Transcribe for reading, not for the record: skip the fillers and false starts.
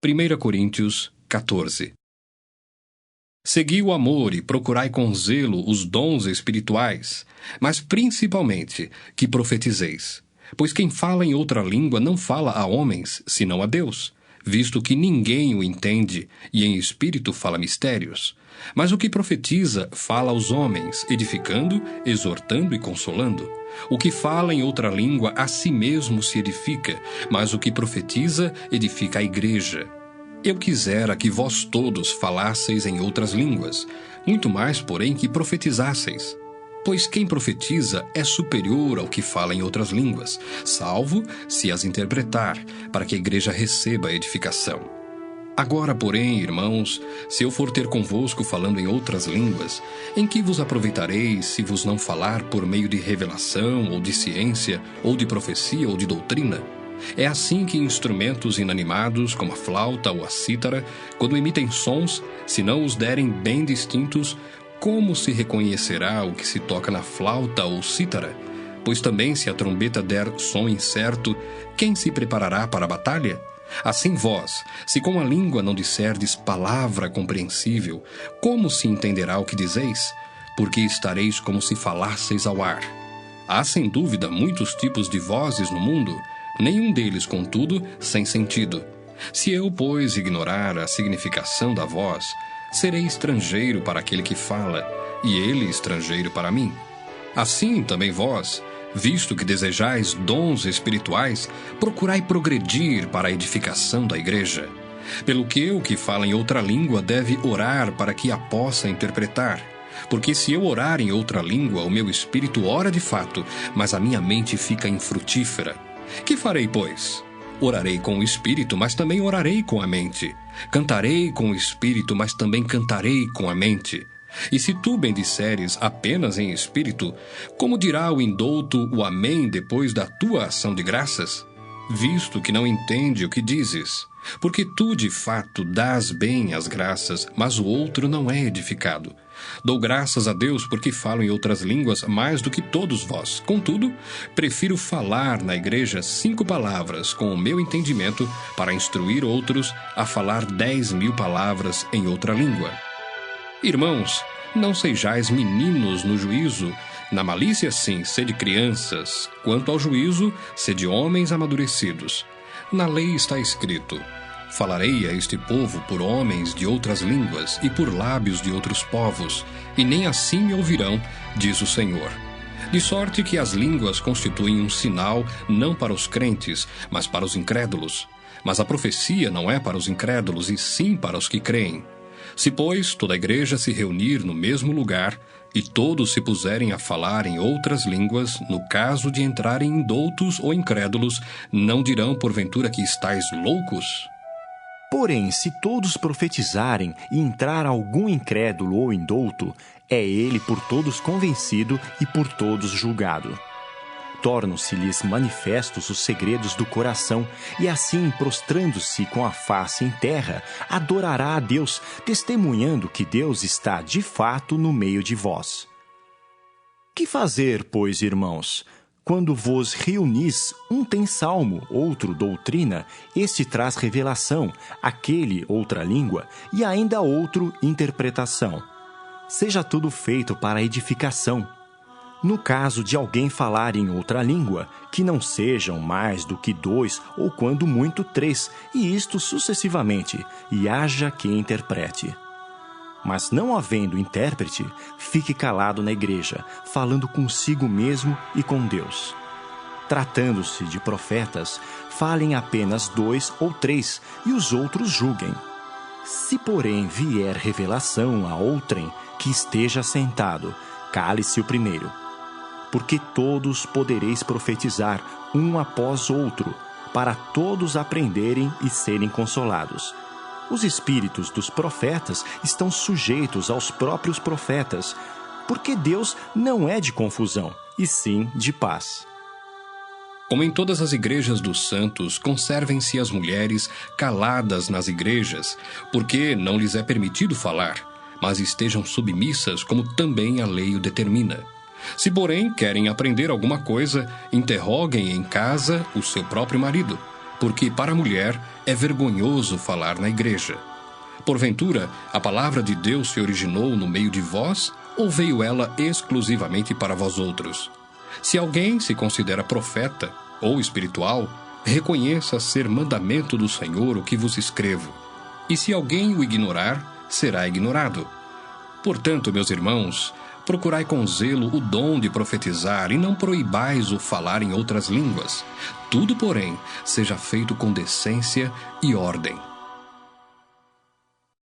1 Coríntios 14. Segui o amor e procurai com zelo os dons espirituais, mas principalmente que profetizeis. Pois quem fala em outra língua não fala a homens, senão a Deus, visto que ninguém o entende, e em espírito fala mistérios. Mas o que profetiza fala aos homens, edificando, exortando e consolando. O que fala em outra língua a si mesmo se edifica, mas o que profetiza edifica a igreja. Eu quisera que vós todos falasseis em outras línguas, muito mais, porém, que profetizasseis. Pois quem profetiza é superior ao que fala em outras línguas, salvo se as interpretar, para que a igreja receba a edificação. Agora, porém, irmãos, se eu for ter convosco falando em outras línguas, em que vos aproveitarei se vos não falar por meio de revelação, ou de ciência, ou de profecia, ou de doutrina? É assim que instrumentos inanimados, como a flauta ou a cítara, quando emitem sons, se não os derem bem distintos, como se reconhecerá o que se toca na flauta ou cítara? Pois também se a trombeta der som incerto, quem se preparará para a batalha? Assim vós, se com a língua não disserdes palavra compreensível, como se entenderá o que dizeis? Porque estareis como se falasseis ao ar. Há sem dúvida muitos tipos de vozes no mundo, nenhum deles, contudo, sem sentido. Se eu, pois, ignorar a significação da voz, serei estrangeiro para aquele que fala, e ele estrangeiro para mim. Assim também vós, visto que desejais dons espirituais, procurai progredir para a edificação da igreja. Pelo que o que fala em outra língua deve orar para que a possa interpretar. Porque se eu orar em outra língua, o meu espírito ora de fato, mas a minha mente fica infrutífera. Que farei, pois? Orarei com o espírito, mas também orarei com a mente. Cantarei com o espírito, mas também cantarei com a mente. E se tu bendisseres apenas em espírito, como dirá o indouto o amém depois da tua ação de graças? Visto que não entende o que dizes. Porque tu, de fato, dás bem as graças, mas o outro não é edificado. Dou graças a Deus porque falo em outras línguas mais do que todos vós. Contudo, prefiro falar na igreja 5 palavras com o meu entendimento para instruir outros a falar 10.000 palavras em outra língua. Irmãos, não sejais meninos no juízo. Na malícia, sim, sede crianças. Quanto ao juízo, sede homens amadurecidos. Na lei está escrito: falarei a este povo por homens de outras línguas e por lábios de outros povos, e nem assim me ouvirão, diz o Senhor. De sorte que as línguas constituem um sinal não para os crentes, mas para os incrédulos. Mas a profecia não é para os incrédulos, e sim para os que creem. Se, pois, toda a igreja se reunir no mesmo lugar, e todos se puserem a falar em outras línguas, no caso de entrarem indoutos ou incrédulos, não dirão porventura que estáis loucos? Porém, se todos profetizarem e entrar algum incrédulo ou indouto, é ele por todos convencido e por todos julgado. Tornam-se-lhes manifestos os segredos do coração, e assim, prostrando-se com a face em terra, adorará a Deus, testemunhando que Deus está de fato no meio de vós. Que fazer, pois, irmãos? Quando vos reunis, um tem salmo, outro doutrina, este traz revelação, aquele outra língua, e ainda outro interpretação. Seja tudo feito para edificação. No caso de alguém falar em outra língua, que não sejam mais do que 2, ou quando muito 3, e isto sucessivamente, e haja quem interprete. Mas não havendo intérprete, fique calado na igreja, falando consigo mesmo e com Deus. Tratando-se de profetas, falem apenas 2 ou 3, e os outros julguem. Se, porém, vier revelação a outrem que esteja sentado, cale-se o primeiro. Porque todos podereis profetizar um após outro, para todos aprenderem e serem consolados. Os espíritos dos profetas estão sujeitos aos próprios profetas, porque Deus não é de confusão, e sim de paz. Como em todas as igrejas dos santos, conservem-se as mulheres caladas nas igrejas, porque não lhes é permitido falar, mas estejam submissas como também a lei o determina. Se, porém, querem aprender alguma coisa, interroguem em casa o seu próprio marido, porque para a mulher é vergonhoso falar na igreja. Porventura, a palavra de Deus se originou no meio de vós, ou veio ela exclusivamente para vós outros? Se alguém se considera profeta ou espiritual, reconheça ser mandamento do Senhor o que vos escrevo. E se alguém o ignorar, será ignorado. Portanto, meus irmãos, procurai com zelo o dom de profetizar e não proibais o falar em outras línguas. Tudo, porém, seja feito com decência e ordem.